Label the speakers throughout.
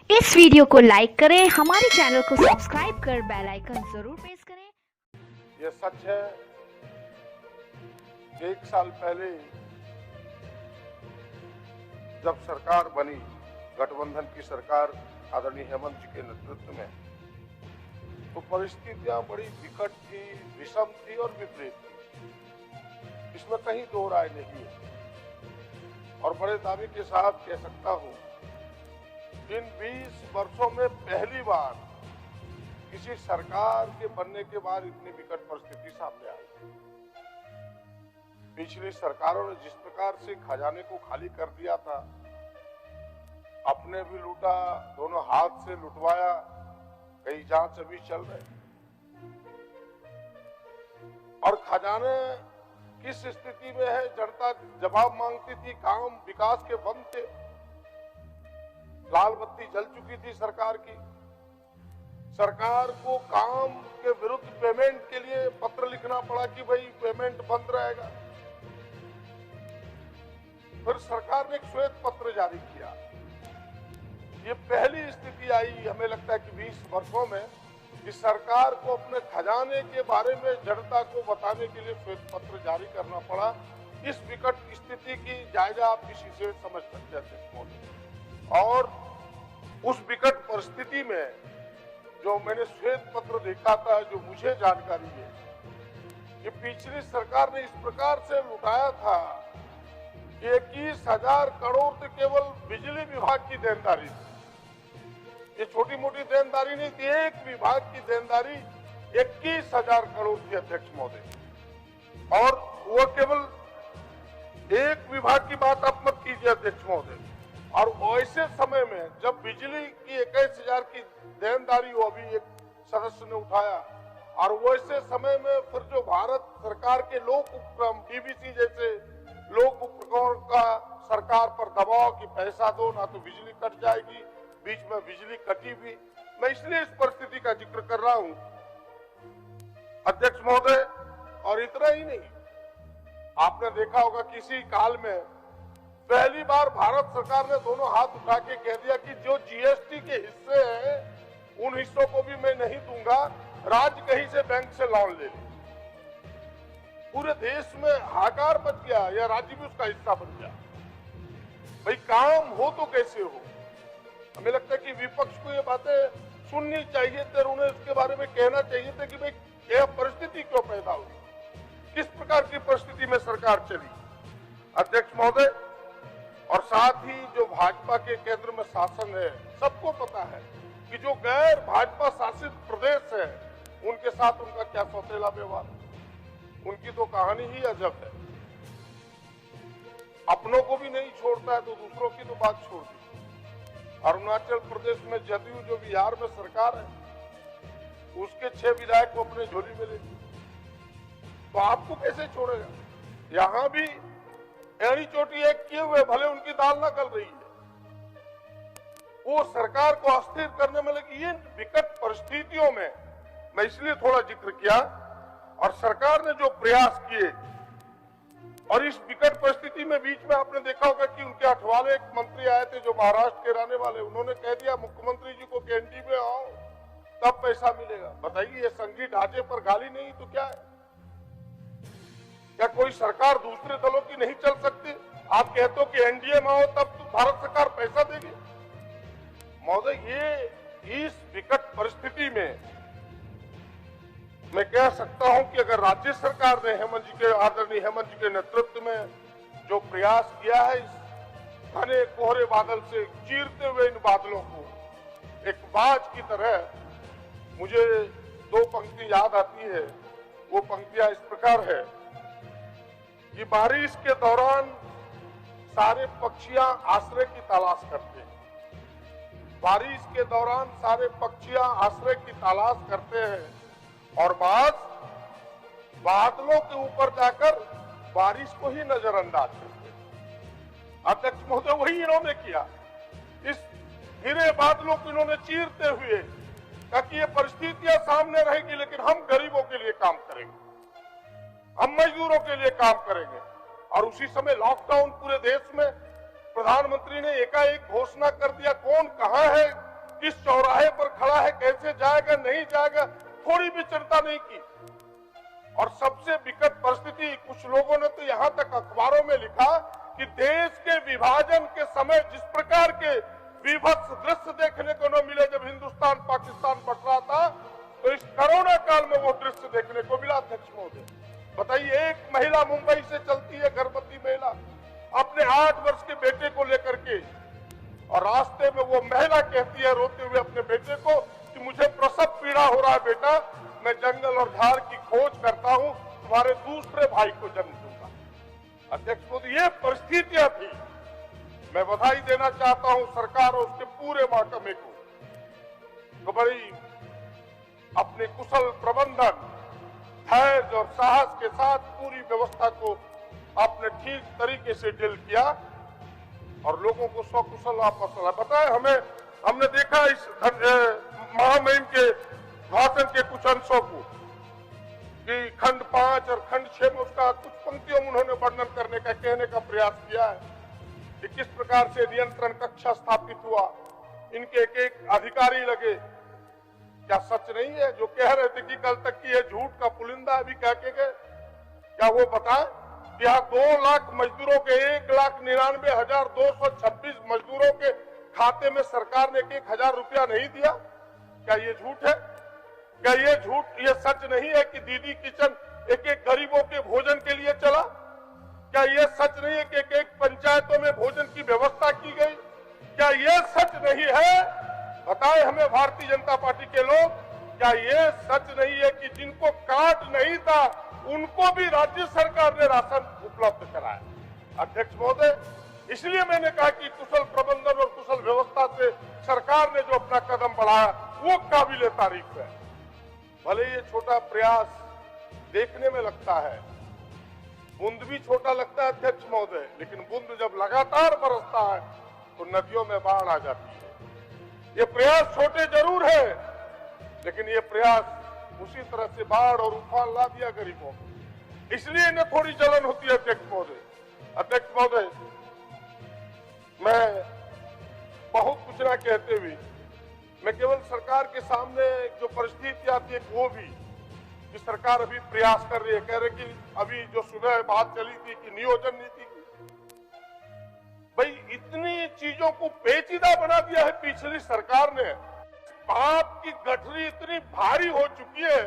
Speaker 1: इस वीडियो को लाइक करें, हमारे चैनल को सब्सक्राइब कर बेल आइकन जरूर प्रेस करें।
Speaker 2: ये सच है, एक साल पहले जब सरकार बनी, गठबंधन की सरकार आदरणीय हेमंत जी के नेतृत्व में, तो परिस्थितियां बड़ी विकट थी, विषम थी और विपरीत थी। इसमें कहीं दो राय नहीं है और बड़े दावे के साथ कह सकता हूं, इन 20 वर्षों में पहली बार किसी सरकार के बनने के बाद इतनी विकट परिस्थिति सामने आई। पिछली सरकारों ने जिस प्रकार से खजाने को खाली कर दिया था, अपने भी लूटा, दोनों हाथ से लुटवाया, कई जांच अभी चल रहे और खजाने किस स्थिति में है, जनता जवाब मांगती थी। काम विकास के बंद थे, लाल बत्ती जल चुकी थी सरकार की। सरकार को काम के विरुद्ध पेमेंट के लिए पत्र लिखना पड़ा कि भाई पेमेंट बंद रहेगा। फिर सरकार ने एक श्वेत पत्र जारी किया। ये पहली स्थिति आई, हमें लगता है कि 20 वर्षों में, कि सरकार को अपने खजाने के बारे में जनता को बताने के लिए श्वेत पत्र जारी करना पड़ा। इस विकट स्थिति की जायजा आप किसी से समझ सकते थे। और उस विकट परिस्थिति में जो मैंने श्वेत पत्र देखा था, जो मुझे जानकारी है, कि पिछली सरकार ने इस प्रकार से लुटाया था कि 21,000 करोड़ तो केवल बिजली विभाग की देनदारी थी। ये छोटी मोटी देनदारी नहीं थी, एक विभाग की देनदारी 21,000 करोड़ थी अध्यक्ष महोदय। और वो केवल एक विभाग की बात आप मत कीजिए अध्यक्ष महोदय। और ऐसे समय में जब बिजली की 21,000 की देनदारी वो अभी एक सदस्य ने उठाया, और वैसे समय में फिर जो भारत सरकार के लोक उपक्रम डीबीसी जैसे लोक उपक्रम का सरकार पर दबाव कि पैसा दो ना तो बिजली कट जाएगी, बीच में बिजली कटी भी। मैं इसलिए इस परिस्थिति का जिक्र कर रहा हूं अध्यक्ष महोदय। और इतना ही नहीं, आपने देखा होगा किसी काल में पहली बार भारत सरकार ने दोनों हाथ उठा के कह दिया कि जो जीएसटी के हिस्से हैं उन हिस्सों को भी मैं नहीं दूंगा, राज्य कहीं से बैंक से लोन ले ले। पूरे देश में हाहाकार मच गया, या राज्य भी उसका हिस्सा बन गया। भाई काम हो तो कैसे हो। हमें लगता है कि विपक्ष को ये बातें सुननी चाहिए थी और उन्हें इसके बारे में कहना चाहिए था कि भाई यह परिस्थिति क्यों पैदा हुई, किस प्रकार की परिस्थिति में सरकार चली अध्यक्ष महोदय। और साथ ही जो भाजपा के केंद्र में शासन है, सबको पता है कि जो गैर भाजपा शासित प्रदेश है उनके साथ उनका क्या सौतेला व्यवहार, उनकी तो कहानी ही अजब है। अपनों को भी नहीं छोड़ता है तो दूसरों की तो बात छोड़ दी। अरुणाचल प्रदेश में जदयू जो बिहार में सरकार है, उसके 6 विधायक को अपने झोली में ले, तो आपको कैसे छोड़ेगा। यहां भी एड़ी चोटी एक किए हुए, भले उनकी दाल ना गल रही है, वो सरकार को अस्थिर करने में लगी। इन विकट परिस्थितियों में मैं इसलिए थोड़ा जिक्र किया, और सरकार ने जो प्रयास किए, और इस विकट परिस्थिति में बीच में आपने देखा होगा कि उनके अठवाले एक मंत्री आए थे जो महाराष्ट्र के रहने वाले, उन्होंने कह दिया मुख्यमंत्री जी को कि एनडी में आओ तब पैसा मिलेगा। बताइए, ये संघीय ढांचे पर गाली नहीं तो क्या है। क्या कोई सरकार दूसरे दलों की नहीं चल सकती। आप कहते हो कि एनडीए में आओ तब तो भारत सरकार पैसा देगी। महोदय, ये इस विकट परिस्थिति में मैं कह सकता हूं कि अगर राज्य सरकार ने हेमंत जी के, आदरणीय हेमंत जी के नेतृत्व में जो प्रयास किया है, इस घने कोहरे बादल से चीरते हुए इन बादलों को एक बाज की तरह, मुझे 2 पंक्ति याद आती है। वो पंक्तियां इस प्रकार है कि बारिश के दौरान सारे पक्षियां आश्रय की तलाश करते हैं। बारिश के दौरान सारे पक्षियां आश्रय की तलाश करते हैं, और बादलों के ऊपर जाकर बारिश को ही नजरअंदाज करते हैं। अध्यक्ष महोदय, वही इन्होंने किया। इस घिरे बादलों को इन्होंने चीरते हुए कहा कि ये परिस्थितियां सामने रहेगी, लेकिन हम गरीबों के लिए काम करेंगे, हम मजदूरों के लिए काम करेंगे। और उसी समय लॉकडाउन पूरे देश में, प्रधानमंत्री ने एकाएक घोषणा कर दिया। कौन कहां है किस चौराहे पर खड़ा है, कैसे जाएगा नहीं जाएगा, थोड़ी भी चिंता नहीं की। और सबसे विकट परिस्थिति, कुछ लोगों ने तो यहां तक अखबारों में लिखा कि देश के विभाजन के समय जिस प्रकार के विभत्स दृश्य देखने को न मिले जब हिंदुस्तान पाकिस्तान बट रहा था, तो इस कोरोना काल में वो दृश्य देखने को मिला। अध्यक्ष महोदय बताइए, एक महिला मुंबई से चलती है, गर्भवती महिला, अपने 8 वर्ष के बेटे को लेकर के, और रास्ते में वो महिला कहती है रोते हुए अपने बेटे को कि मुझे प्रसव पीड़ा हो रहा है बेटा, मैं जंगल और झाड़ की खोज करता हूं, तुम्हारे दूसरे भाई को जन्म दूंगा। अध्यक्ष मोदी, ये परिस्थितियां थी। मैं बधाई देना चाहता हूं सरकार और उसके पूरे महकमे को, तो बड़ी अपने कुशल प्रबंधन, धैर्य और साहस के साथ पूरी व्यवस्था को आपने ठीक तरीके से डील किया और लोगों को सकुशल वापस लाया। बताए हमने देखा इस महामहिम के भाषण के कुछ अंशों को कि खंड 5 और खंड 6 में उसका कुछ पंक्तियों में उन्होंने वर्णन करने का, कहने का प्रयास किया है कि किस प्रकार से नियंत्रण कक्षा स्थापित हुआ, इनके एक एक अधिकारी लगे। क्या सच नहीं है जो कह रहे थे कि कल तक की ये झूठ का पुलिंदा अभी कह के गए? क्या वो बताएं कि यहाँ 2 लाख मजदूरों के 1,99,226 मजदूरों के खाते में सरकार ने 1,000 रुपया नहीं दिया? क्या ये झूठ है? क्या ये झूठ, ये सच नहीं है कि दीदी किचन एक एक गरीबों के भोजन के लिए चला? क्या ये सच नहीं है कि एक एक पंचायतों में भोजन की व्यवस्था की गई? क्या ये सच नहीं है? बताएं हमें भारतीय जनता पार्टी के लोग, क्या ये सच नहीं है कि जिनको कार्ड नहीं था उनको भी राज्य सरकार ने राशन उपलब्ध कराया? अध्यक्ष महोदय, इसलिए मैंने कहा कि कुशल प्रबंधन और कुशल व्यवस्था से सरकार ने जो अपना कदम बढ़ाया वो काबिले तारीफ है। भले ये छोटा प्रयास देखने में लगता है, बूंद भी छोटा लगता है अध्यक्ष महोदय, लेकिन बूंद जब लगातार बरसता है तो नदियों में बाढ़ आ जाती है। ये प्रयास छोटे जरूर है, लेकिन ये प्रयास उसी तरह से बाढ़ और उफान ला दिया गरीबों को, इसलिए इन्हें थोड़ी जलन होती है। अध्यक्ष महोदय, मैं बहुत कुछ ना कहते हुए मैं केवल सरकार के सामने जो परिस्थिति आती है वो भी कि सरकार अभी प्रयास कर रही है। कह रहे कि अभी जो सुबह बात चली थी कि नियोजन नीति की, भाई इतनी चीजों को पेचीदा बना दिया है पिछली सरकार ने। पाप की गठरी इतनी भारी हो चुकी है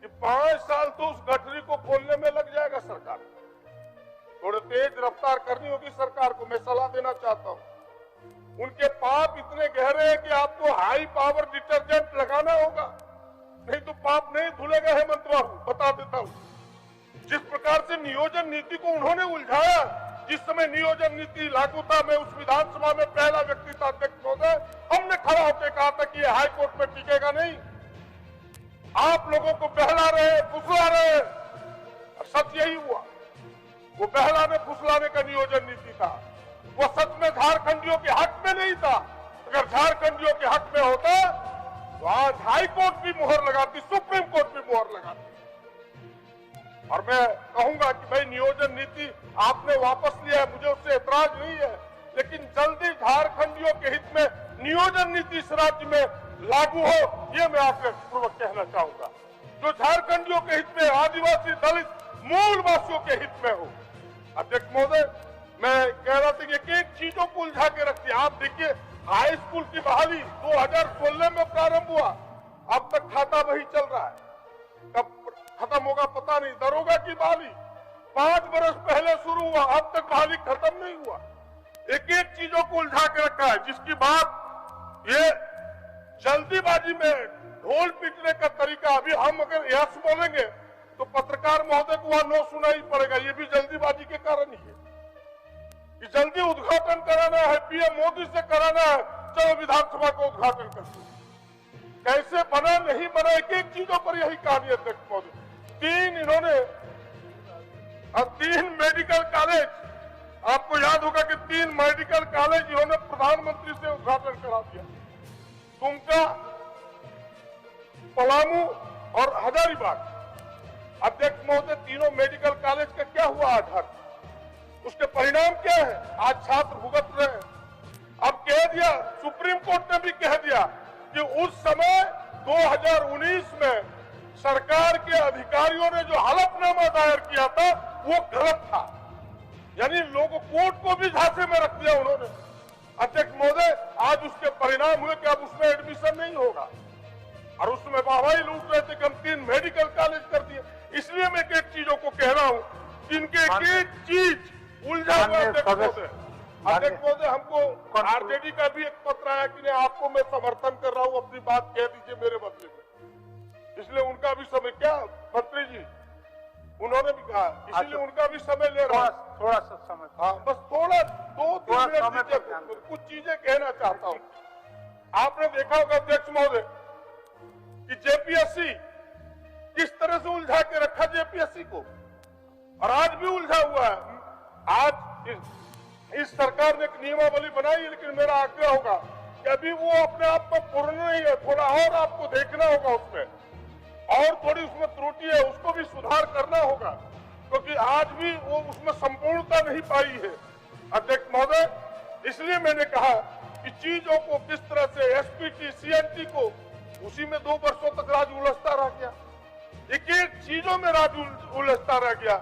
Speaker 2: कि 5 साल तो उस गठरी को खोलने में लग जाएगा सरकार। थोड़े तेज रफ्तार करनी होगी सरकार को, मैं सलाह देना चाहता हूं। उनके पाप इतने गहरे हैं कि आपको हाई पावर डिटर्जेंट लगाना होगा, नहीं तो पाप नहीं धुलेगा। हेमंत बाबू, बता देता हूं, जिस प्रकार से नियोजन नीति को उन्होंने उलझाया, जिस समय नियोजन नीति लागू था, मैं उस विधानसभा में पहला व्यक्ति था अध्यक्ष महोदय, हमने खड़ा होकर कहा था कि हाई कोर्ट में टिकेगा नहीं, आप लोगों को बहला रहे, फुसला रहे, और सच यही हुआ। वो बहलाने फुसलाने का नियोजन नीति था, वो सच में झारखंडियों के हक में नहीं था। अगर झारखंडियों के हक में होता तो आज हाई कोर्ट भी मुहर लगाती, सुप्रीम कोर्ट भी मुहर लगाती। और मैं कहूंगा कि भाई नियोजन नीति आपने वापस लिया है, मुझे उससे एतराज नहीं है, लेकिन जल्दी झारखंडियों के हित में नियोजन नीति इस राज्य में लागू हो, ये मैं आपसे पूर्वक कहना चाहूंगा, जो झारखंडियों के हित में, आदिवासी दलित मूलवासियों के हित में हो। अध्यक्ष महोदय, मैं कह रहा था कि एक चीजों को उलझा के रखती है। आप देखिए, हाई स्कूल की बहाली 2016 में प्रारंभ हुआ, अब तक खाता वही चल रहा है, कब खत्म होगा पता नहीं। दरोगा की बहाली 5 बरस पहले शुरू हुआ, अब तक बहाली खत्म नहीं हुआ। एक एक चीजों को उलझा के रखा है, जिसकी बात ये जल्दीबाजी में ढोल पीटने का तरीका। अभी हम अगर यस बोलेंगे तो पत्रकार महोदय को वहां नो सुनाई पड़ेगा, ये भी जल्दीबाजी के कारण ही है कि जल्दी उद्घाटन कराना है, पीएम मोदी से कराना है, चलो विधानसभा का उद्घाटन करते। कैसे बना नहीं बना, एक एक चीजों पर यही कहानी है अध्यक्ष महोदय। 3 मेडिकल कॉलेज, आपको याद होगा कि 3 मेडिकल कॉलेज इन्होंने प्रधानमंत्री से उद्घाटन करा दिया। दुमका, पलामू और हजारीबाग। अध्यक्ष महोदय, तीनों मेडिकल कॉलेज का क्या हुआ आधार, उसके परिणाम क्या है? आज छात्र भुगत रहे हैं। अब कह दिया सुप्रीम सुप्रीम कोर्ट ने भी कह दिया कि उस समय 2019 में सरकार के अधिकारियों ने जो हलफनामा दायर किया था वो गलत था। यानी लोगों कोर्ट को भी झांसे में रख दिया उन्होंने। अध्यक्ष महोदय, आज उसके परिणाम हुए कि अब उसमें एडमिशन नहीं होगा और उसमें वाहवाही लूट रहे थे कि हम 3 मेडिकल कॉलेज कर दिए। इसलिए मैं एक चीजों को कह रहा हूं कि इनके एक चीज उलझा हुआ। अध्यक्ष महोदय, हमको आरजेडी का भी एक पत्र आया कि नहीं, आपको मैं समर्थन कर रहा हूं, अपनी बात कह दीजिए मेरे बदले में। इसलिए उनका भी समय, क्या मंत्री जी उन्होंने भी कहा, इसलिए उनका भी समय ले रहा हूं।
Speaker 3: थोड़ा सा समय,
Speaker 2: हाँ, बस थोड़ा 2-3 मिनट दीजिए, कुछ चीजें कहना चाहता हूं। आपने देखा होगा अध्यक्ष महोदय कि जेपीएससी किस तरह से उलझा के रखा जेपीएससी को, और आज भी उलझा हुआ है। आज इस सरकार ने एक नियमावली बनाई, लेकिन मेरा आग्रह होगा कि अभी वो अपने आप में पूर्ण नहीं है, थोड़ा और आपको देखना होगा उसमें, और थोड़ी उसमें त्रुटि है, उसको भी सुधार करना होगा, क्योंकि आज भी वो उसमें संपूर्णता नहीं पाई है। अध्यक्ष महोदय, इसलिए मैंने कहा कि चीजों को किस तरह से एसपीटी सीएनटी को, उसी में 2 वर्षों तक राज उलझता रह गया, एक चीजों में राज उलझता रह गया।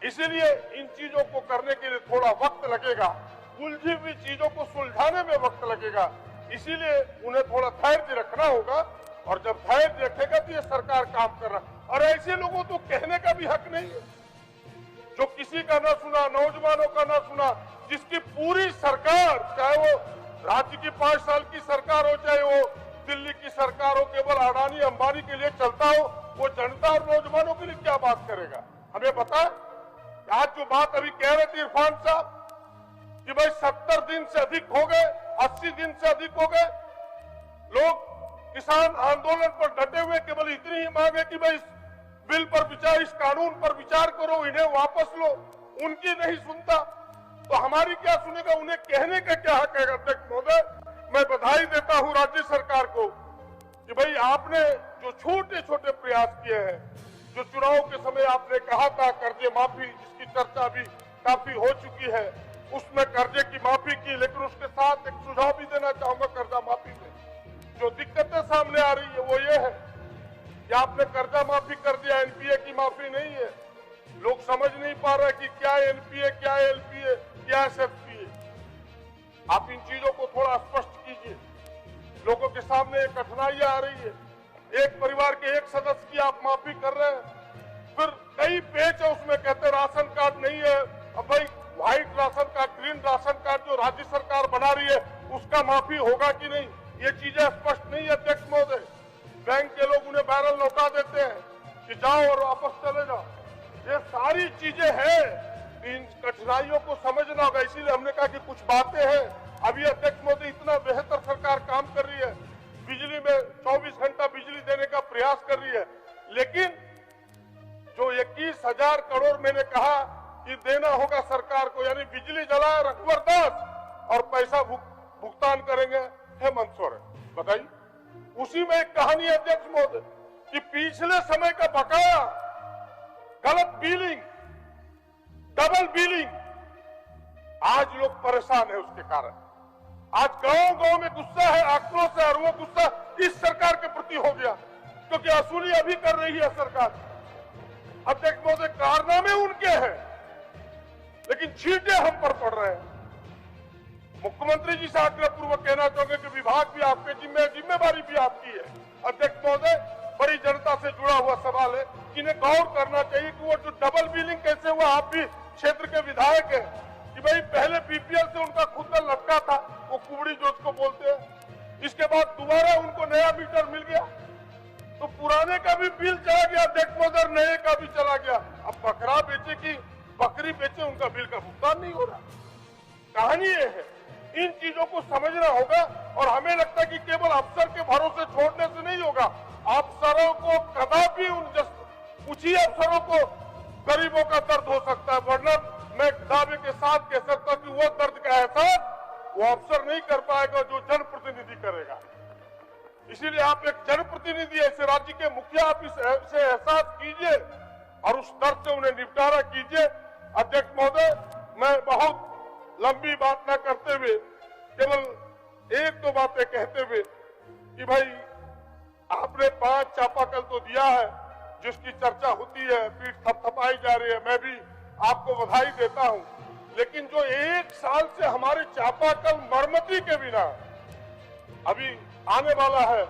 Speaker 2: इसीलिए इन चीजों को करने के लिए थोड़ा वक्त लगेगा, उलझी हुई चीजों को सुलझाने में वक्त लगेगा। इसीलिए उन्हें थोड़ा धैर्य रखना होगा, और जब धैर्य रखेगा तो ये सरकार काम कर रहा। और ऐसे लोगों तो कहने का भी हक नहीं है जो किसी का ना सुना, नौजवानों का ना सुना, जिसकी पूरी सरकार, चाहे वो राज्य की 5 साल की सरकार हो, चाहे वो दिल्ली की सरकार हो, केवल अडानी अंबानी के लिए चलता हो, वो जनता और नौजवानों के लिए क्या बात करेगा? हमें बताए। आज जो बात अभी कह रहे थे इरफान साहब कि भाई 70 दिन से अधिक हो गए, 80 दिन से अधिक हो गए, लोग किसान आंदोलन पर डटे हुए, केवल इतनी ही मांग है कि भाई इस बिल पर विचार, इस कानून पर विचार करो, इन्हें वापस लो। उनकी नहीं सुनता तो हमारी क्या सुनेगा? उन्हें कहने का क्या हक है? अध्यक्ष महोदय, मैं बधाई देता हूं राज्य सरकार को कि भाई आपने जो छोटे छोटे प्रयास किए हैं, जो चुनाव के समय आपने कहा था कर्जे माफी, जिसकी चर्चा भी काफी हो चुकी है, उसमें कर्जे की माफी की, लेकिन उसके साथ एक सुझाव भी देना चाहूंगा। कर्जा माफी में जो दिक्कतें सामने आ रही है वो ये है कि आपने कर्जा माफी कर दिया, एनपीए की माफी नहीं है। लोग समझ नहीं पा रहे कि क्या एनपीए, क्या एलपीए, क्या एसएफपीए। आप इन चीजों को थोड़ा स्पष्ट कीजिए। लोगों के सामने कठिनाइयां आ रही है। एक परिवार के एक सदस्य की आप माफी कर रहे हैं, फिर कई पेज है उसमें, कहते राशन कार्ड नहीं है। अब भाई white ration card, green ration card जो राज्य सरकार बना रही है, उसका माफी होगा कि नहीं, ये चीजें स्पष्ट नहीं है। अध्यक्ष महोदय, बैंक के लोग उन्हें बैरल लौटा देते हैं कि जाओ और वापस चले जाओ। ये सारी चीजें हैं, इन कठिनाइयों को समझना होगा। इसीलिए हमने कहा कि कुछ बातें हैं। अभी अध्यक्ष महोदय, इतना बेहतर सरकार काम कर रही है, बिजली में 24 घंटा बिजली देने का प्रयास कर रही है, लेकिन जो 21,000 करोड़ मैंने कहा कि देना होगा सरकार को, यानी बिजली जलाए रघुवर दास और पैसा भुगतान करेंगे हेमंत सोरेन। बताइए, उसी में एक कहानी है अध्यक्ष महोदय कि पिछले समय का बकाया, गलत बिलिंग, डबल बिलिंग, आज लोग परेशान है उसके कारण। आज गांव-गांव में गुस्सा है, आक्रोश है, और वो गुस्सा इस सरकार के प्रति हो गया, क्योंकि वसूली अभी कर रही है सरकार। अध्यक्ष महोदय, कारनामे उनके हैं, लेकिन छींटे हम पर पड़ रहे हैं। मुख्यमंत्री जी से आग्रह पूर्वक कहना चाहूंगे कि विभाग भी आपके जिम्मेवारी भी आपकी है। अध्यक्ष महोदय, बड़ी जनता से जुड़ा हुआ सवाल है कि इन्हें गौर करना चाहिए कि वो जो डबल बिलिंग कैसे हुआ। आप भी क्षेत्र के विधायक हैं कि भाई पहले बीपीएल से उनका खुद का लटका था, वो कुबड़ी जो उसको बोलते हैं, इसके बाद दोबारा उनको नया मीटर मिल गया, तो पुराने का भी बिल चला गया अध्यक्ष महोदय, नए का भी चला गया। अब बकरा बेचे की बकरी बेचे, उनका बिल का भुगतान नहीं हो रहा। कहानी ये है, इन चीजों को समझना होगा। और हमें लगता है कि केवल अफसर के भरोसे छोड़ने से नहीं होगा। अफसरों को कदापि कुछ ही अफसरों को गरीबों का दर्द हो सकता है, वरना मैं दावे के साथ कह सकता हूं कि वो दर्द का एहसास वो अफसर नहीं कर पाएगा जो जनप्रतिनिधि करेगा। इसीलिए आप एक जनप्रतिनिधि ऐसे राज्य के मुखिया, आप इसे एहसास कीजिए और उस दर्द से उन्हें निपटारा कीजिए। अध्यक्ष महोदय, मैं बहुत लंबी बात न करते हुए केवल एक दो बातें कहते हुए कि भाई आपने 5 चापाकल तो दिया है, जिसकी चर्चा होती है, पीठ थपथपाई जा रही है, मैं भी आपको बधाई देता हूं, लेकिन जो 1 साल से हमारे चापाकल मरम्मती के बिना अभी आने वाला है,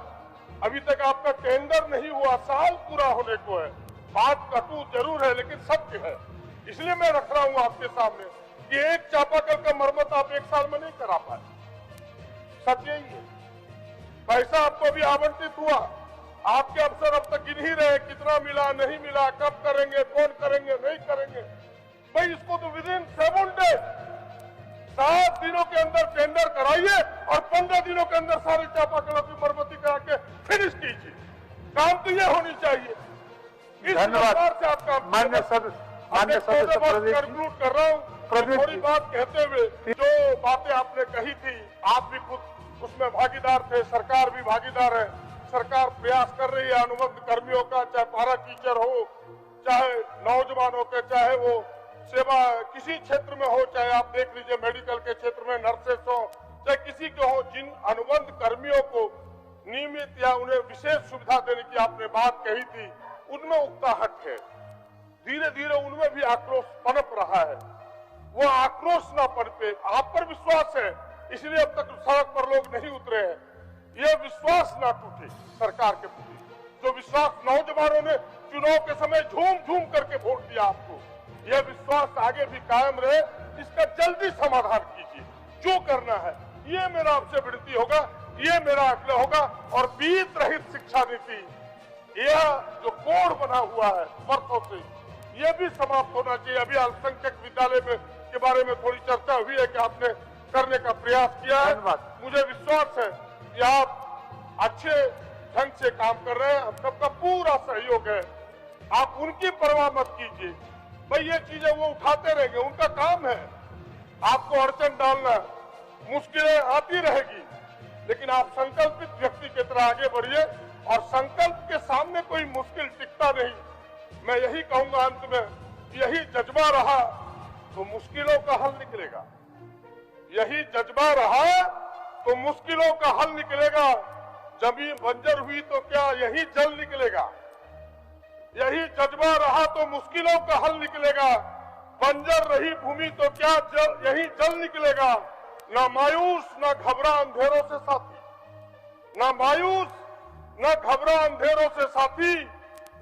Speaker 2: अभी तक आपका टेंडर नहीं हुआ, साल पूरा होने को है। बात कटु जरूर है लेकिन सत्य है, इसलिए मैं रख रहा हूं आपके सामने कि 1 चापाकल का मरम्मत आप 1 साल में नहीं करा पाए। सत्य यही है। पैसा आपको भी आवंटित हुआ, आपके अफसर अब तक गिन ही रहे कितना मिला, नहीं मिला, कब करेंगे, कौन करेंगे, नहीं करेंगे। भाई इसको तो विदिन 7 डेज 7 दिनों के अंदर टेंडर कराइए और 15 दिनों के अंदर सारे चापाकलों की मरम्मती करा के फिनिश कीजिए। काम तो ये होनी चाहिए। इस प्रकार से आप काम
Speaker 3: मान्य सदस्य
Speaker 2: कंक्लूड कर रहा हूँ। थोड़ी बात कहते हुए जो बातें आपने कही थी, आप भी खुद उसमें भागीदार थे, सरकार भी भागीदार है। सरकार प्रयास कर रही है अनुबंध कर्मियों का, चाहे पारा टीचर हो, चाहे नौजवानों के, चाहे वो सेवा किसी क्षेत्र में हो, चाहे आप देख लीजिए मेडिकल के क्षेत्र में नर्सेस हो, चाहे किसी के हो, जिन अनुबंध कर्मियों को नियमित या उन्हें विशेष सुविधा देने की आपने बात कही थी, उनमें उकताहट है। धीरे धीरे उनमें भी आक्रोश पनप रहा है। वो आक्रोश ना पनपे, आप पर विश्वास है, इसलिए अब तक सड़क पर लोग नहीं उतरे हैं। यह विश्वास ना टूटे सरकार के प्रति, जो विश्वास नौजवानों ने चुनाव के समय झूम झूम करके वोट दिया आपको, यह विश्वास आगे भी कायम रहे। इसका जल्दी समाधान कीजिए, जो करना है। ये मेरा आपसे विनती होगा, ये मेरा आग्रह होगा। और बीत रहित शिक्षा नीति, यह जो कोड बना हुआ है वर्षों से, यह भी समाप्त होना चाहिए। अभी अल्पसंख्यक विद्यालय में के बारे में थोड़ी चर्चा हुई है कि आपने करने का प्रयास किया है। मुझे विश्वास है कि आप अच्छे ढंग से काम कर रहे हैं, हम सबका पूरा सहयोग है। आप उनकी परवाह मत कीजिए। भाई ये चीजें वो उठाते रहेंगे, उनका काम है। आपको अड़चन डालना, मुश्किलें आती रहेगी, लेकिन आप संकल्पित व्यक्ति की तरह आगे बढ़िए और संकल्प के सामने कोई मुश्किल टिकता नहीं। मैं यही कहूंगा अंत में, यही जज्बा रहा तो मुश्किलों का हल निकलेगा। यही जज्बा रहा तो मुश्किलों का हल निकलेगा। जमीन बंजर हुई तो क्या यही जल निकलेगा। यही जज्बा रहा तो मुश्किलों का हल निकलेगा। बंजर रही भूमि तो क्या यही जल निकलेगा। ना मायूस ना घबरा अंधेरों से साथी, ना मायूस ना घबरा अंधेरों से साथी,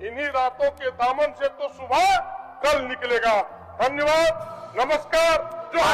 Speaker 2: इन्हीं रातों के दामन से तो सुबह कल निकलेगा। धन्यवाद, नमस्कार, जोहार।